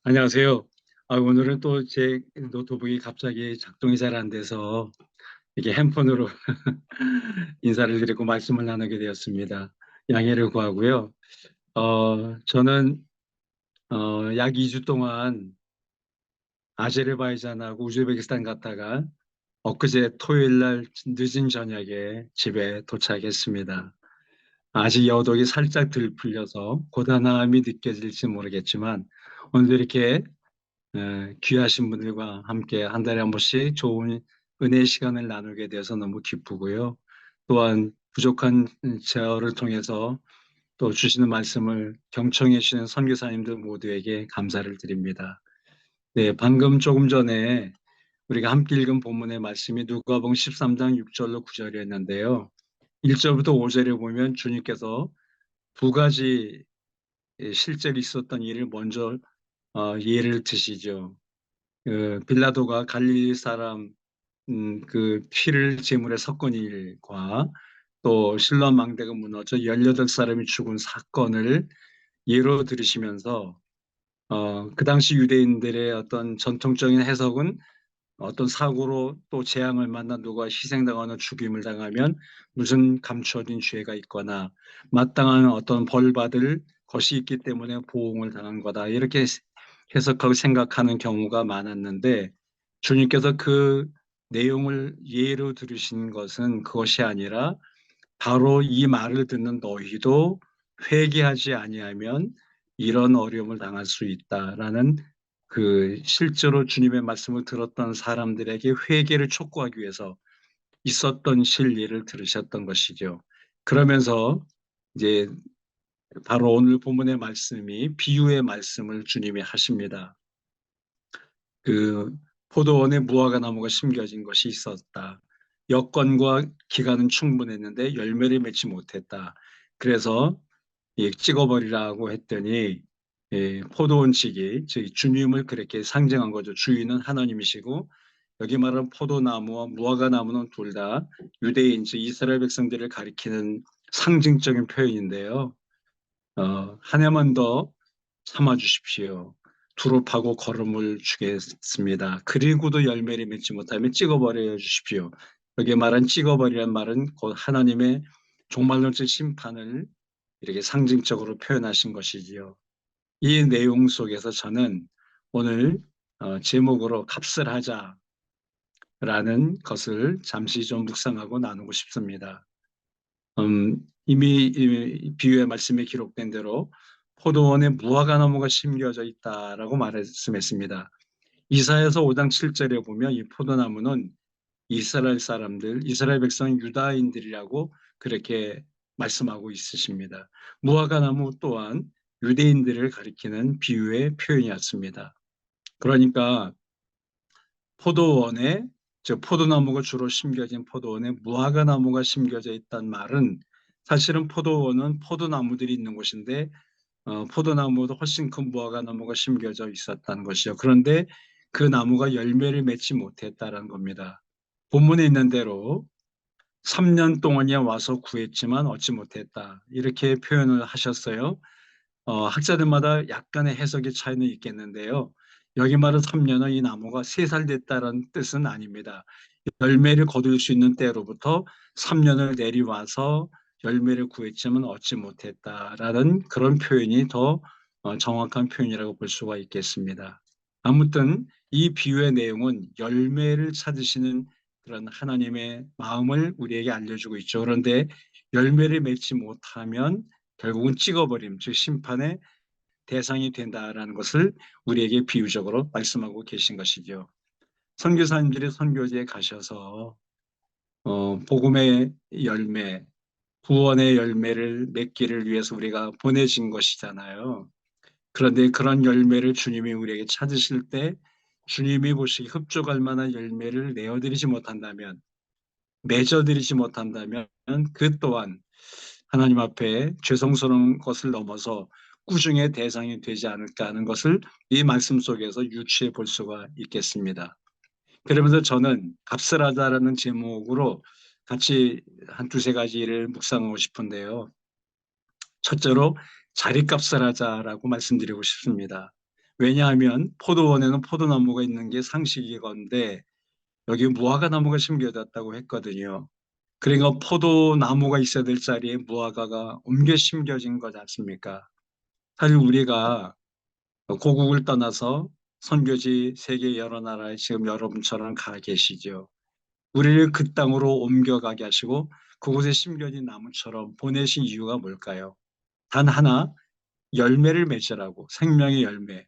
안녕하세요. 오늘은 또 제 노트북이 갑자기 작동이 잘 안 돼서 이게 핸폰으로 인사를 드리고 말씀을 나누게 되었습니다. 양해를 구하고요. 저는 약 2주 동안 아제르바이잔하고 우즈베키스탄 갔다가 엊그제 토요일 날 늦은 저녁에 집에 도착했습니다. 아직 여독이 살짝 덜 풀려서 고단함이 느껴질지 모르겠지만 오늘 이렇게 귀하신 분들과 함께 한 달에 한 번씩 좋은 은혜의 시간을 나누게 돼서 너무 기쁘고요. 또한 부족한 제어를 통해서 또 주시는 말씀을 경청해 주시는 선교사님들 모두에게 감사를 드립니다. 네, 방금 조금 전에 우리가 함께 읽은 본문의 말씀이 누가복음 13장 6절로 9절이었는데요. 1절부터 5절에 보면 주님께서 두 가지 실제로 있었던 일을 먼저 예를 드시죠. 빌라도가 갈릴리 사람 그 피를 제물에 섞은 일과 또 실로암 망대가 무너져 18사람이 죽은 사건을 예로 들으시면서 그 당시 유대인들의 어떤 전통적인 해석은 어떤 사고로 또 재앙을 만나 누가 희생당하거나 죽임을 당하면 무슨 감추어진 죄가 있거나 마땅한 어떤 벌 받을 것이 있기 때문에 보응을 당한 거다. 이렇게 해석하고 생각하는 경우가 많았는데 주님께서 그 내용을 예로 들으신 것은 그것이 아니라 바로 이 말을 듣는 너희도 회개하지 아니하면 이런 어려움을 당할 수 있다라는 그 실제로 주님의 말씀을 들었던 사람들에게 회개를 촉구하기 위해서 있었던 실리를 들으셨던 것이죠. 그러면서 이제 바로 오늘 본문의 말씀이 비유의 말씀을 주님이 하십니다. 그 포도원에 무화과 나무가 심겨진 것이 있었다. 여건과 기간은 충분했는데 열매를 맺지 못했다. 그래서 찍어버리라고 했더니 포도원 측이 즉 주님을 그렇게 상징한 거죠. 주인은 하나님이시고 여기 말하는 포도나무와 무화과 나무는 둘 다 유대인 즉 이스라엘 백성들을 가리키는 상징적인 표현인데요. 한 해만 더 참아 주십시오. 두루 파고 거름을 주겠습니다. 그리고도 열매를 맺지 못하면 찍어버려 주십시오. 여기 말한 찍어버리란 말은 곧 하나님의 종말론적 심판을 이렇게 상징적으로 표현하신 것이지요. 이 내용 속에서 저는 오늘 제목으로 값을 하자라는 것을 잠시 좀 묵상하고 나누고 싶습니다. 이미 이 비유의 말씀에 기록된 대로 포도원에 무화과 나무가 심겨져 있다라고 말씀했습니다. 이사야서 5장 7절에 보면 이 포도나무는 이스라엘 사람들, 이스라엘 백성 유다인들이라고 그렇게 말씀하고 있으십니다. 무화과 나무 또한 유대인들을 가리키는 비유의 표현이었습니다. 그러니까 포도원에 즉 포도나무가 주로 심겨진 포도원에 무화과 나무가 심겨져 있단 말은 사실은 포도원은 포도나무들이 있는 곳인데 포도나무보다 훨씬 큰 무화과 나무가 심겨져 있었다는 것이죠. 그런데 그 나무가 열매를 맺지 못했다는 겁니다. 본문에 있는 대로 3년 동안이야 와서 구했지만 얻지 못했다. 이렇게 표현을 하셨어요. 학자들마다 약간의 해석의 차이는 있겠는데요. 여기 말은 3년은 이 나무가 3살 됐다는 뜻은 아닙니다. 열매를 거둘 수 있는 때로부터 3년을 내려와서 열매를 구했지만 얻지 못했다라는 그런 표현이 더 정확한 표현이라고 볼 수가 있겠습니다. 아무튼 이 비유의 내용은 열매를 찾으시는 그런 하나님의 마음을 우리에게 알려주고 있죠. 그런데 열매를 맺지 못하면 결국은 찍어버림, 즉 심판의 대상이 된다라는 것을 우리에게 비유적으로 말씀하고 계신 것이죠. 선교사님들이 선교지에 가셔서 복음의 열매, 구원의 열매를 맺기를 위해서 우리가 보내진 것이잖아요. 그런데 그런 열매를 주님이 우리에게 찾으실 때 주님이 보시기 흡족할 만한 열매를 내어드리지 못한다면, 맺어드리지 못한다면 그 또한 하나님 앞에 죄송스러운 것을 넘어서 꾸중의 대상이 되지 않을까 하는 것을 이 말씀 속에서 유추해 볼 수가 있겠습니다. 그러면서 저는 값을 하자라는 제목으로 같이 한 두세 가지를 묵상하고 싶은데요. 첫째로 자리값을 하자라고 말씀드리고 싶습니다. 왜냐하면 포도원에는 포도나무가 있는 게 상식이건데 여기 무화과 나무가 심겨졌다고 했거든요. 그러니까 포도나무가 있어야 될 자리에 무화과가 옮겨 심겨진 거지 않습니까? 사실 우리가 고국을 떠나서 선교지 세계 여러 나라에 지금 여러분처럼 가 계시죠. 우리를 그 땅으로 옮겨가게 하시고 그곳에 심겨진 나무처럼 보내신 이유가 뭘까요? 단 하나, 열매를 맺으라고, 생명의 열매,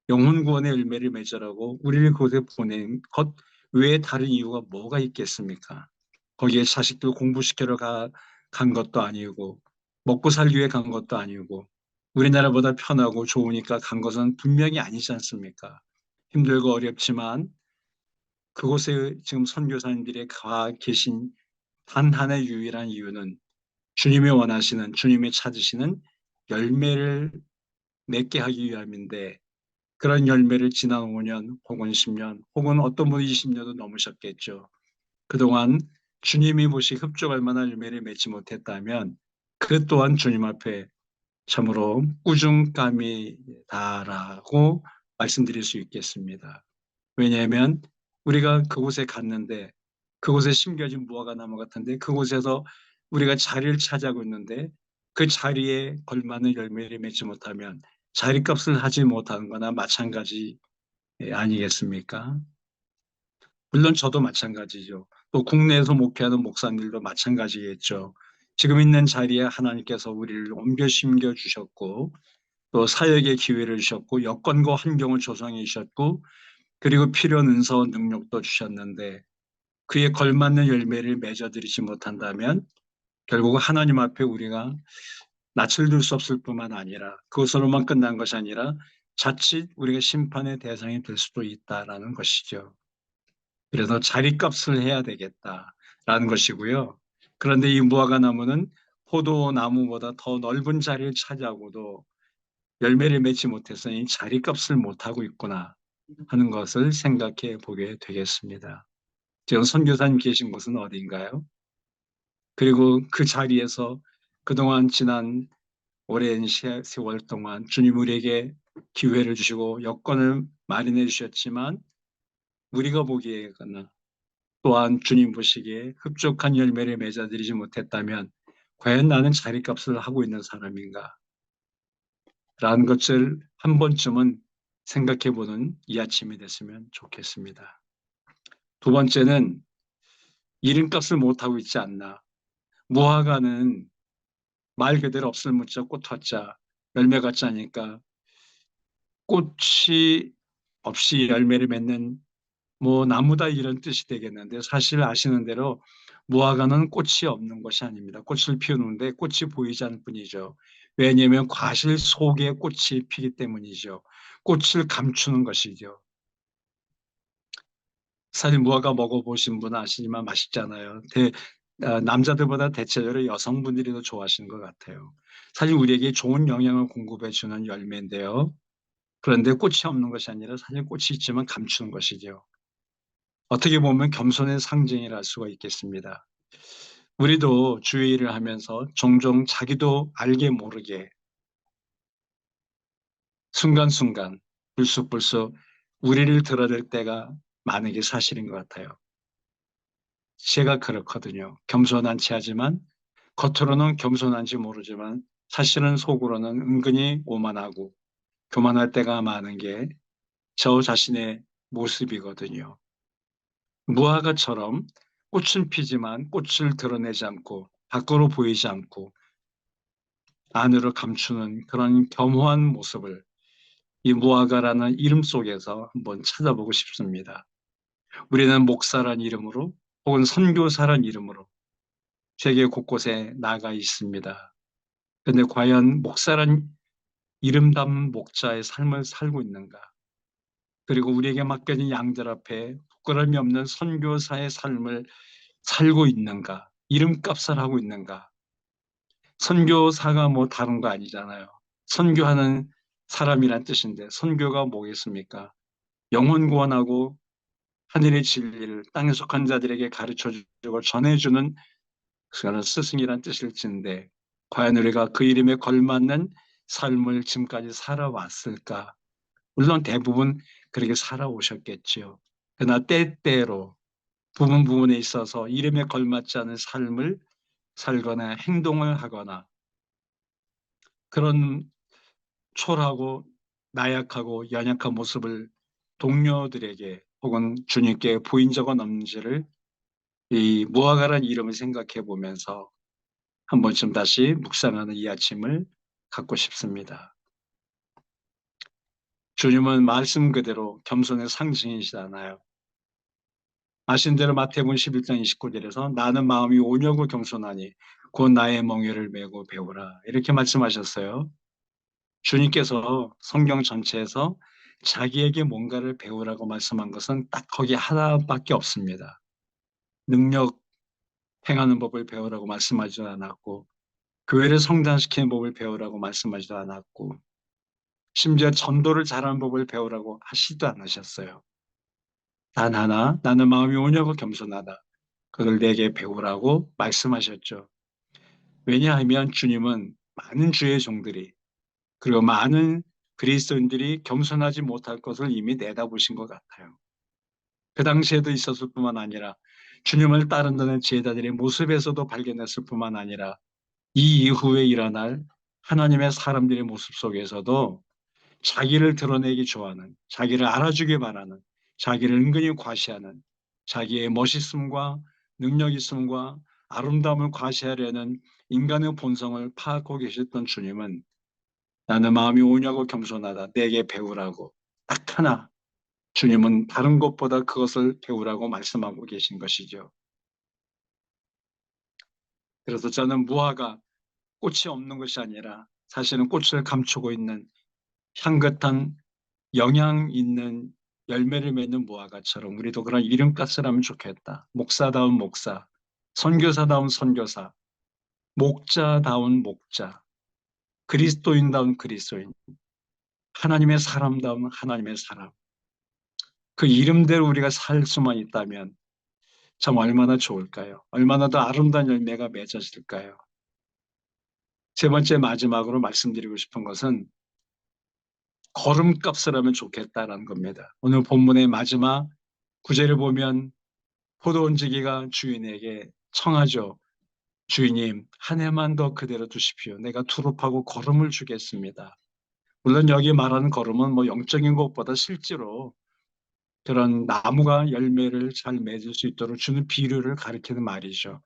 영혼 구원의 열매를 맺으라고 우리를 그곳에 보낸 것 외에 다른 이유가 뭐가 있겠습니까? 거기에 자식들 공부시키러 간 것도 아니고 먹고 살기 위해 간 것도 아니고 우리나라보다 편하고 좋으니까 간 것은 분명히 아니지 않습니까? 힘들고 어렵지만 그곳에 지금 선교사님들이 가 계신 단 하나의 유일한 이유는 주님이 원하시는, 주님이 찾으시는 열매를 맺게 하기 위함인데 그런 열매를 지난 5년 혹은 10년 혹은 어떤 분은 20년도 넘으셨겠죠. 그동안 주님이 보시 흡족할 만한 열매를 맺지 못했다면 그 또한 주님 앞에 참으로 꾸중감이다라고 말씀드릴 수 있겠습니다. 왜냐하면 우리가 그곳에 갔는데 그곳에 심겨진 무화과 나무 같은데 그곳에서 우리가 자리를 차지하고 있는데 그 자리에 걸맞는 열매를 맺지 못하면 자리값을 하지 못하는 거나 마찬가지 아니겠습니까? 물론 저도 마찬가지죠. 또 국내에서 목회하는 목사님들도 마찬가지겠죠. 지금 있는 자리에 하나님께서 우리를 옮겨 심겨 주셨고 또 사역의 기회를 주셨고 여건과 환경을 조성해 주셨고 그리고 필요한 은사와 능력도 주셨는데 그에 걸맞는 열매를 맺어드리지 못한다면 결국 하나님 앞에 우리가 낯을 들 수 없을 뿐만 아니라 그것으로만 끝난 것이 아니라 자칫 우리가 심판의 대상이 될 수도 있다라는 것이죠. 그래서 자리값을 해야 되겠다라는 것이고요. 그런데 이 무화과 나무는 포도나무보다 더 넓은 자리를 차지하고도 열매를 맺지 못했으니 자리값을 못하고 있구나 하는 것을 생각해 보게 되겠습니다. 지금 선교사님 계신 곳은 어디인가요? 그리고 그 자리에서 그동안 지난 오랜 세월 동안 주님 우리에게 기회를 주시고 여건을 마련해 주셨지만 우리가 보기에는 또한 주님 보시기에 흡족한 열매를 맺어드리지 못했다면 과연 나는 자리값을 하고 있는 사람인가? 라는 것을 한 번쯤은 생각해 보는 이 아침이 됐으면 좋겠습니다. 두 번째는 이름값을 못하고 있지 않나. 무화과는 말 그대로 없을 무자 꽃화자 열매가 짜니까 꽃이 없이 열매를 맺는 뭐 나무다 이런 뜻이 되겠는데 사실 아시는 대로 무화과는 꽃이 없는 것이 아닙니다. 꽃을 피우는데 꽃이 보이지 않을 뿐이죠. 왜냐하면 과실 속에 꽃이 피기 때문이죠. 꽃을 감추는 것이죠. 사실 무화과 먹어보신 분은 아시지만 맛있잖아요. 남자들보다 대체적으로 여성분들이 더 좋아하시는 것 같아요. 사실 우리에게 좋은 영양을 공급해 주는 열매인데요. 그런데 꽃이 없는 것이 아니라 사실 꽃이 있지만 감추는 것이죠. 어떻게 보면 겸손의 상징이라 할 수가 있겠습니다. 우리도 주의 일을 하면서 종종 자기도 알게 모르게 순간순간 불쑥불쑥 우리를 드러낼 때가 많은 게 사실인 것 같아요. 제가 그렇거든요. 겸손한 체 하지만 겉으로는 겸손한지 모르지만 사실은 속으로는 은근히 오만하고 교만할 때가 많은 게 저 자신의 모습이거든요. 무화과처럼 꽃은 피지만 꽃을 드러내지 않고 밖으로 보이지 않고 안으로 감추는 그런 겸허한 모습을 이 무화과라는 이름 속에서 한번 찾아보고 싶습니다. 우리는 목사란 이름으로 혹은 선교사란 이름으로 세계 곳곳에 나가 있습니다. 그런데 과연 목사란 이름 담은 목자의 삶을 살고 있는가? 그리고 우리에게 맡겨진 양들 앞에 부끄러움이 없는 선교사의 삶을 살고 있는가? 이름값을 하고 있는가? 선교사가 뭐 다른 거 아니잖아요. 선교하는 사람이란 뜻인데 선교가 뭐겠습니까? 영혼 구원하고 하늘의 진리를 땅에 속한 자들에게 가르쳐주고 전해주는 그런 스승이란 뜻일 텐데 과연 우리가 그 이름에 걸맞는 삶을 지금까지 살아왔을까? 물론 대부분 그렇게 살아오셨겠지요. 그러나 때때로 부분 부분에 있어서 이름에 걸맞지 않은 삶을 살거나 행동을 하거나 그런 초라하고 나약하고 연약한 모습을 동료들에게 혹은 주님께 보인 적은 없는지를 이 무화과란 이름을 생각해 보면서 한 번쯤 다시 묵상하는 이 아침을 갖고 싶습니다. 주님은 말씀 그대로 겸손의 상징이시잖아요. 아신 대로 마태복음 11장 29절에서 나는 마음이 온유하고 겸손하니 곧 나의 멍에를 메고 배우라 이렇게 말씀하셨어요. 주님께서 성경 전체에서 자기에게 뭔가를 배우라고 말씀한 것은 딱 거기 하나밖에 없습니다. 능력 행하는 법을 배우라고 말씀하지도 않았고 교회를 성장시키는 법을 배우라고 말씀하지도 않았고 심지어 전도를 잘하는 법을 배우라고 하시도 않으셨어요. 단 하나 나는 마음이 온유하고 겸손하다. 그걸 내게 배우라고 말씀하셨죠. 왜냐하면 주님은 많은 주의 종들이 그리고 많은 그리스도인들이 겸손하지 못할 것을 이미 내다보신 것 같아요. 그 당시에도 있었을 뿐만 아니라 주님을 따른다는 제자들의 모습에서도 발견했을 뿐만 아니라 이 이후에 일어날 하나님의 사람들의 모습 속에서도 자기를 드러내기 좋아하는, 자기를 알아주기 바라는, 자기를 은근히 과시하는, 자기의 멋있음과 능력 있음과 아름다움을 과시하려는 인간의 본성을 파악하고 계셨던 주님은 나는 마음이 오냐고 겸손하다. 내게 배우라고. 딱 하나. 주님은 다른 것보다 그것을 배우라고 말씀하고 계신 것이죠. 그래서 저는 무화과 꽃이 없는 것이 아니라 사실은 꽃을 감추고 있는 향긋한 영양 있는 열매를 맺는 무화과처럼 우리도 그런 이름값을 하면 좋겠다. 목사다운 목사, 선교사다운 선교사, 목자다운 목자, 그리스도인다운 그리스도인, 하나님의 사람다운 하나님의 사람. 그 이름대로 우리가 살 수만 있다면 참 얼마나 좋을까요? 얼마나 더 아름다운 열매가 맺어질까요? 세 번째 마지막으로 말씀드리고 싶은 것은 걸음값을 하면 좋겠다라는 겁니다. 오늘 본문의 마지막 구절을 보면 포도원지기가 주인에게 청하죠. 주인님, 한 해만 더 그대로 두십시오. 내가 투rop하고 걸음을 주겠습니다. 물론 여기 말하는 걸음은 뭐 영적인 것보다 실제로 그런 나무가 열매를 잘 맺을 수 있도록 주는 비료를 가리키는 말이죠.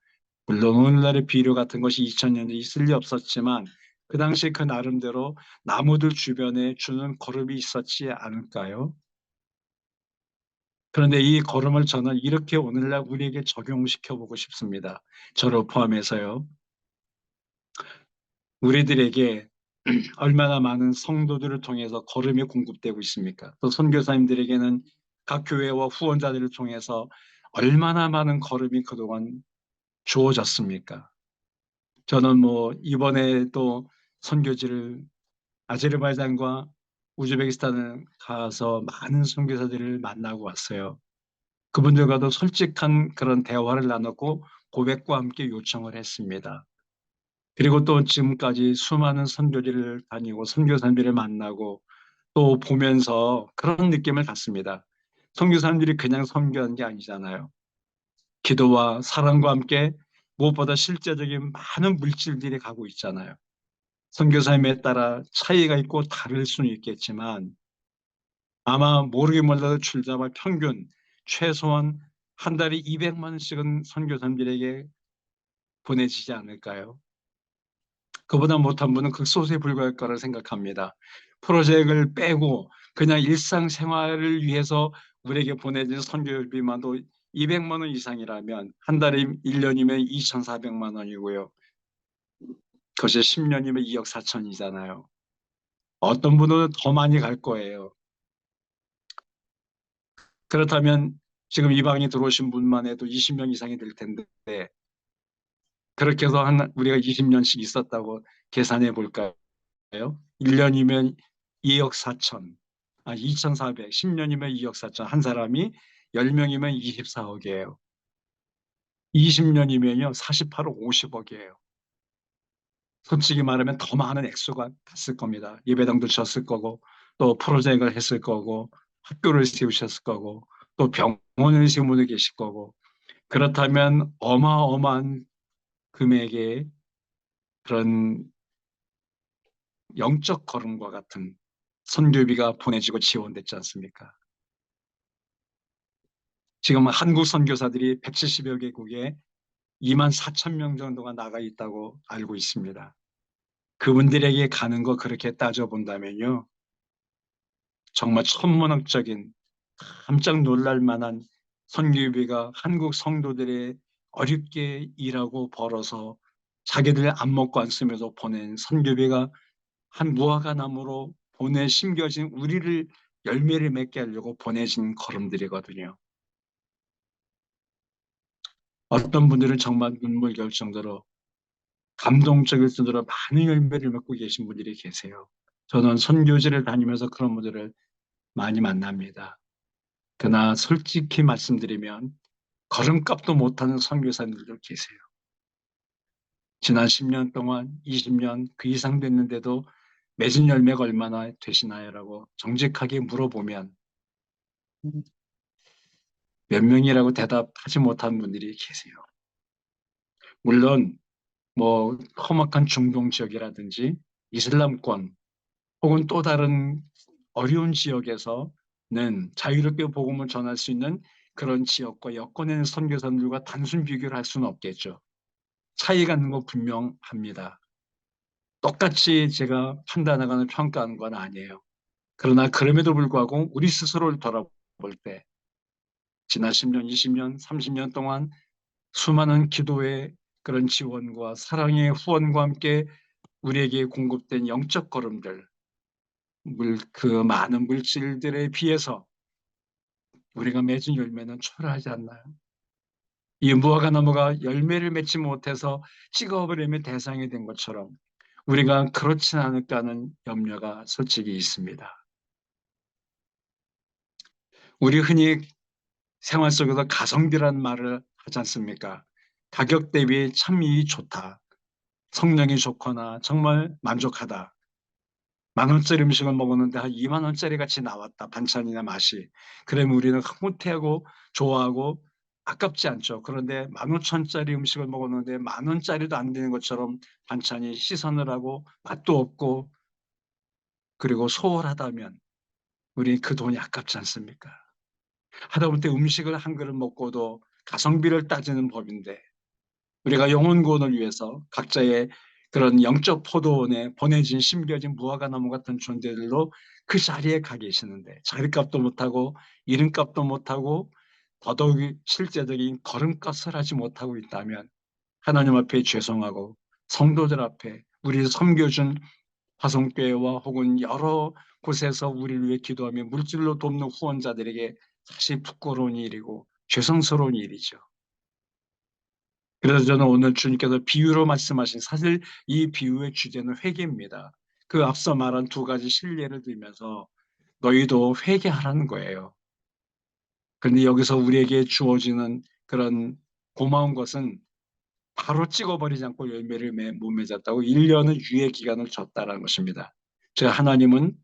물론 오늘날의 비료 같은 것이 2000년 전에 있을 리 없었지만 그 당시 그 나름대로 나무들 주변에 주는 거름이 있었지 않을까요? 그런데 이 걸음을 저는 이렇게 오늘날 우리에게 적용시켜 보고 싶습니다. 저를 포함해서요. 우리들에게 얼마나 많은 성도들을 통해서 걸음이 공급되고 있습니까? 또 선교사님들에게는 각 교회와 후원자들을 통해서 얼마나 많은 걸음이 그동안 주어졌습니까? 저는 뭐 이번에 또 선교지를 아제르바이잔과 우즈베키스탄을 가서 많은 선교사들을 만나고 왔어요. 그분들과도 솔직한 그런 대화를 나눴고 고백과 함께 요청을 했습니다. 그리고 또 지금까지 수많은 선교지를 다니고 선교사님들을 만나고 또 보면서 그런 느낌을 갖습니다. 선교사님들이 그냥 선교하는 게 아니잖아요. 기도와 사랑과 함께 무엇보다 실제적인 많은 물질들이 가고 있잖아요. 선교사님에 따라 차이가 있고 다를 수는 있겠지만 아마 모르게 몰라도 출자마 평균 최소한 한 달에 200만 원씩은 선교사님들에게 보내지지 않을까요? 그보다 못한 분은 극소수에 불과할 거라 생각합니다. 프로젝트를 빼고 그냥 일상생활을 위해서 우리에게 보내진 선교비만도 200만 원 이상이라면 한 달에 1년이면 2,400만 원이고요. 그것이 10년이면 2억 4천이잖아요. 어떤 분은 더 많이 갈 거예요. 그렇다면 지금 이 방에 들어오신 분만 해도 20명 이상이 될 텐데 그렇게 해서 우리가 20년씩 있었다고 계산해 볼까요? 1년이면 2억 4천, 2,400, 10년이면 2억 4천, 한 사람이 10명이면 24억이에요. 20년이면요, 48억 50억이에요. 솔직히 말하면 더 많은 액수가 갔을 겁니다. 예배당도 졌을 거고, 또 프로젝트를 했을 거고, 학교를 세우셨을 거고, 또 병원을 세우고 계실 거고, 그렇다면 어마어마한 금액의 그런 영적 걸음과 같은 선교비가 보내지고 지원됐지 않습니까? 지금 한국 선교사들이 170여 개국에 2만 4천 명 정도가 나가 있다고 알고 있습니다. 그분들에게 가는 거 그렇게 따져본다면요. 정말 천문학적인 깜짝 놀랄 만한 선교비가 한국 성도들의 어렵게 일하고 벌어서 자기들 안 먹고 안 쓰면서 보낸 선교비가 한 무화과 나무로 보내 심겨진 우리를 열매를 맺게 하려고 보내진 걸음들이거든요. 어떤 분들은 정말 눈물겨울 정도로 감동적일 정도로 많은 열매를 맺고 계신 분들이 계세요. 저는 선교지를 다니면서 그런 분들을 많이 만납니다. 그러나 솔직히 말씀드리면 걸음값도 못하는 선교사님들도 계세요. 지난 10년 동안 20년 그 이상 됐는데도 맺은 열매가 얼마나 되시나요? 라고 정직하게 물어보면 몇 명이라고 대답하지 못한 분들이 계세요. 물론 뭐 험악한 중동 지역이라든지 이슬람권 혹은 또 다른 어려운 지역에서는 자유롭게 복음을 전할 수 있는 그런 지역과 여건에 있는 선교사들과 단순 비교를 할 수는 없겠죠. 차이가 있는 거 분명합니다. 똑같이 제가 판단하거나 평가하는 건 아니에요. 그러나 그럼에도 불구하고 우리 스스로를 돌아볼 때 지난 10년, 20년, 30년 동안 수많은 기도의 그런 지원과 사랑의 후원과 함께 우리에게 공급된 영적 걸음들, 그 많은 물질들에 비해서 우리가 맺은 열매는 초라하지 않나요? 이 무화과 나무가 열매를 맺지 못해서 찍어버림의 대상이 된 것처럼 우리가 그렇진 않을까 하는 염려가 솔직히 있습니다. 우리 흔히 생활 속에서 가성비란 말을 하지 않습니까? 가격 대비 참 이 좋다. 성능이 좋거나 정말 만족하다. 10,000원짜리 음식을 먹었는데 한 20,000원짜리 같이 나왔다. 반찬이나 맛이. 그러면 우리는 흐뭇해하고 좋아하고 아깝지 않죠. 그런데 15,000원짜리 음식을 먹었는데 10,000원짜리도 안 되는 것처럼 반찬이 시선을 하고 맛도 없고 그리고 소홀하다면 우리 그 돈이 아깝지 않습니까? 하다못해 음식을 한 그릇 먹고도 가성비를 따지는 법인데 우리가 영혼 구원을 위해서 각자의 그런 영적 포도원에 보내진 심겨진 무화과 나무 같은 존재들로 그 자리에 가 계시는데 자리값도 못하고 이름값도 못하고 더더욱 실제적인 걸음값을 하지 못하고 있다면 하나님 앞에 죄송하고 성도들 앞에 우리를 섬겨준 화성교회와 혹은 여러 곳에서 우리를 위해 기도하며 물질로 돕는 후원자들에게 사실 부끄러운 일이고 죄송스러운 일이죠. 그래서 저는 오늘 주님께서 비유로 말씀하신 사실 이 비유의 주제는 회개입니다. 그 앞서 말한 두 가지 실례를 들면서 너희도 회개하라는 거예요. 그런데 여기서 우리에게 주어지는 그런 고마운 것은 바로 찍어버리지 않고 열매를 못 맺었다고 1년의 유예 기간을 줬다는 것입니다. 즉 하나님은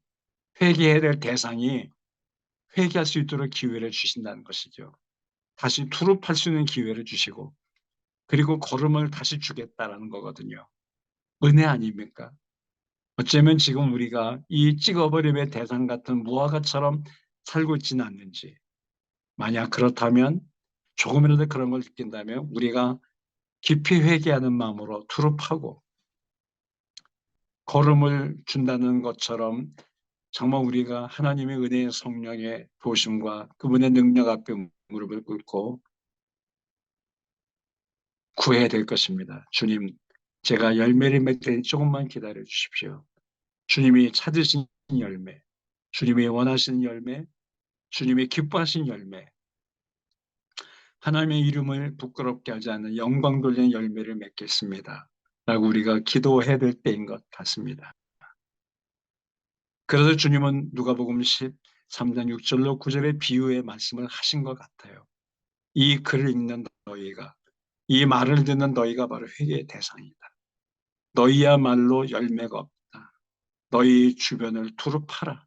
회개해야 될 대상이 회개할 수 있도록 기회를 주신다는 것이죠. 다시 투입할 수 있는 기회를 주시고 그리고 걸음을 다시 주겠다라는 거거든요. 은혜 아닙니까? 어쩌면 지금 우리가 이 찍어버림의 대상 같은 무화과처럼 살고 있지는 않는지, 만약 그렇다면 조금이라도 그런 걸 느낀다면 우리가 깊이 회개하는 마음으로 투입하고 걸음을 준다는 것처럼 정말 우리가 하나님의 은혜의 성령의 도심과 그분의 능력 앞에 무릎을 꿇고 구해야 될 것입니다. 주님, 제가 열매를 맺을 테니 조금만 기다려 주십시오. 주님이 찾으신 열매, 주님이 원하시는 열매, 주님이 기뻐하신 열매, 하나님의 이름을 부끄럽게 하지 않는 영광 돌리는 열매를 맺겠습니다. 라고 우리가 기도해야 될 때인 것 같습니다. 그래서 주님은 누가복음 13장 6절로 9절의 비유의 말씀을 하신 것 같아요. 이 글을 읽는 너희가, 이 말을 듣는 너희가 바로 회개의 대상이다. 너희야말로 열매가 없다. 너희 주변을 두루파라.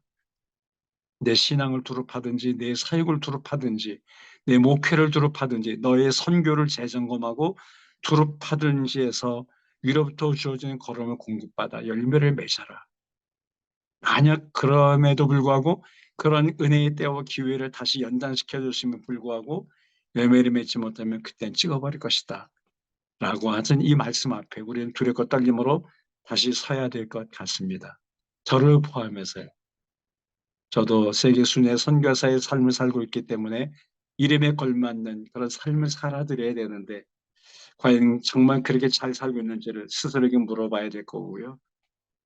내 신앙을 두릅하든지 내 사역을 두릅하든지 내 목회를 두릅하든지 너의 선교를 재점검하고 두릅하든지 해서 위로부터 주어지는 걸음을 공급받아 열매를 맺어라. 만약 그럼에도 불구하고 그런 은혜의 때와 기회를 다시 연장시켜 주시면 불구하고 열매를 맺지 못하면 그땐 찍어버릴 것이다. 라고 하신 이 말씀 앞에 우리는 두렵고 떨림으로 다시 서야 될 것 같습니다. 저를 포함해서요. 저도 세계 순회 선교사의 삶을 살고 있기 때문에 이름에 걸맞는 그런 삶을 살아드려야 되는데 과연 정말 그렇게 잘 살고 있는지를 스스로에게 물어봐야 될 거고요.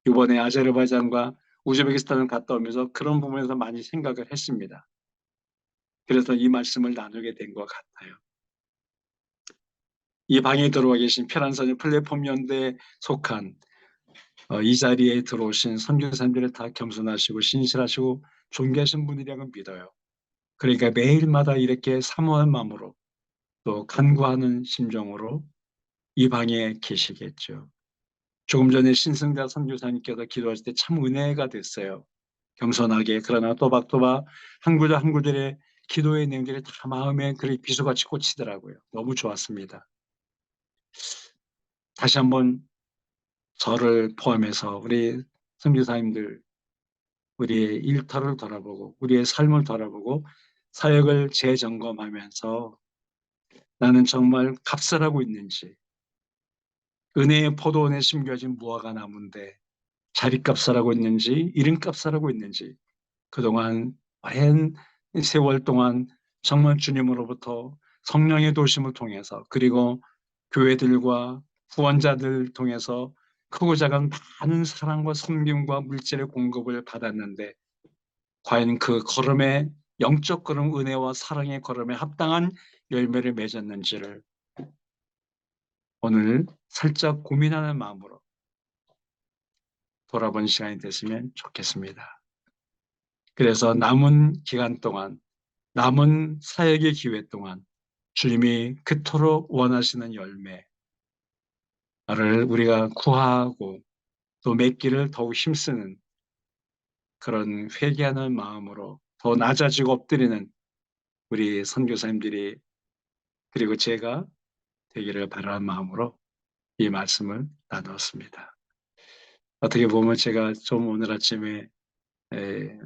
이번에 아제르바이잔과 우즈베키스탄을 갔다 오면서 그런 부분에서 많이 생각을 했습니다. 그래서 이 말씀을 나누게 된 것 같아요. 이 방에 들어와 계신 편안선의 플랫폼 연대에 속한 이 자리에 들어오신 선교사님들을 다 겸손하시고 신실하시고 존귀하신 분이라고 믿어요. 그러니까 매일마다 이렇게 사모한 마음으로 또 간구하는 심정으로 이 방에 계시겠죠. 조금 전에 신승자 선교사님께서 기도하실 때 참 은혜가 됐어요. 겸손하게 그러나 또박또박 한 구절 한 구절의 기도의 내용들이 다 마음에 그리 비수같이 꽂히더라고요. 너무 좋았습니다. 다시 한번 저를 포함해서 우리 선교사님들 우리의 일터를 돌아보고 우리의 삶을 돌아보고 사역을 재점검하면서 나는 정말 값을 하고 있는지 은혜의 포도원에 심겨진 무화과 나무인데 자리값을 하고 있는지 이름값을 하고 있는지 그동안 오랜 세월 동안 정말 주님으로부터 성령의 도심을 통해서 그리고 교회들과 후원자들 통해서 크고 작은 많은 사랑과 섬김과 물질의 공급을 받았는데 과연 그 걸음의 영적 걸음 은혜와 사랑의 걸음에 합당한 열매를 맺었는지를 오늘 살짝 고민하는 마음으로 돌아본 시간이 됐으면 좋겠습니다. 그래서 남은 기간 동안 남은 사역의 기회 동안 주님이 그토록 원하시는 열매를 우리가 구하고 또 맺기를 더욱 힘쓰는 그런 회개하는 마음으로 더 낮아지고 엎드리는 우리 선교사님들이 그리고 제가 되기를 바라는 마음으로 이 말씀을 나누었습니다. 어떻게 보면 제가 좀 오늘 아침에 에,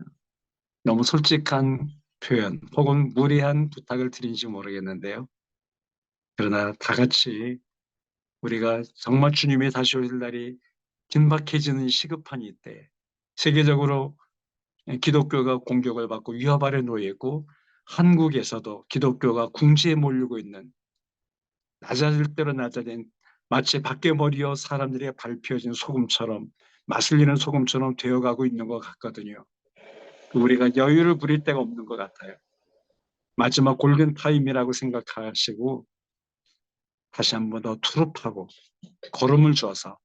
너무 솔직한 표현 혹은 무리한 부탁을 드린지 모르겠는데요. 그러나 다 같이 우리가 정말 주님의 다시 오실 날이 긴박해지는 시급한 이때 세계적으로 기독교가 공격을 받고 위협 아래 놓여 있고 한국에서도 기독교가 궁지에 몰리고 있는 낮아질 대로 낮아진 마치 밖에 머리여 사람들에게 밟혀진 소금처럼 마슬리는 소금처럼 되어가고 있는 것 같거든요. 우리가 여유를 부릴 데가 없는 것 같아요. 마지막 골든타임이라고 생각하시고 다시 한번 더 투릅하고 걸음을 줘서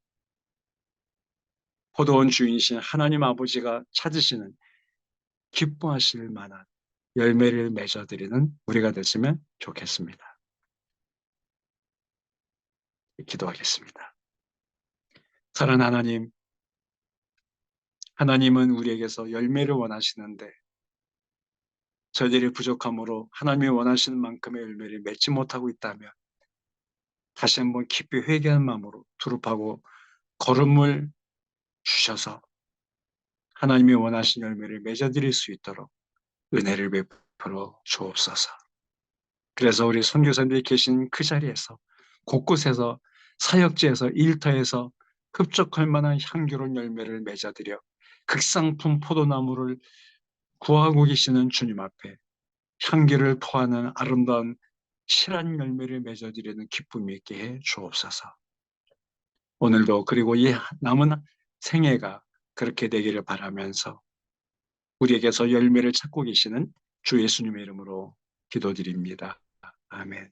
포도원 주인이신 하나님 아버지가 찾으시는 기뻐하실 만한 열매를 맺어드리는 우리가 됐으면 좋겠습니다. 기도하겠습니다. 사랑하는 하나님, 하나님은 우리에게서 열매를 원하시는데 저희들이 부족함으로 하나님이 원하시는 만큼의 열매를 맺지 못하고 있다면 다시 한번 깊이 회개한 마음으로 두릅하고 걸음을 주셔서 하나님이 원하신 열매를 맺어드릴 수 있도록 은혜를 베풀어 주옵소서. 그래서 우리 선교사님들이 계신 그 자리에서 곳곳에서 사역지에서 일터에서 흡족할 만한 향기로운 열매를 맺어드려 극상품 포도나무를 구하고 계시는 주님 앞에 향기를 토하는 아름다운 실한 열매를 맺어드리는 기쁨이 있게 해 주옵소서. 오늘도 그리고 이 남은 생애가 그렇게 되기를 바라면서 우리에게서 열매를 찾고 계시는 주 예수님의 이름으로 기도드립니다. 아멘.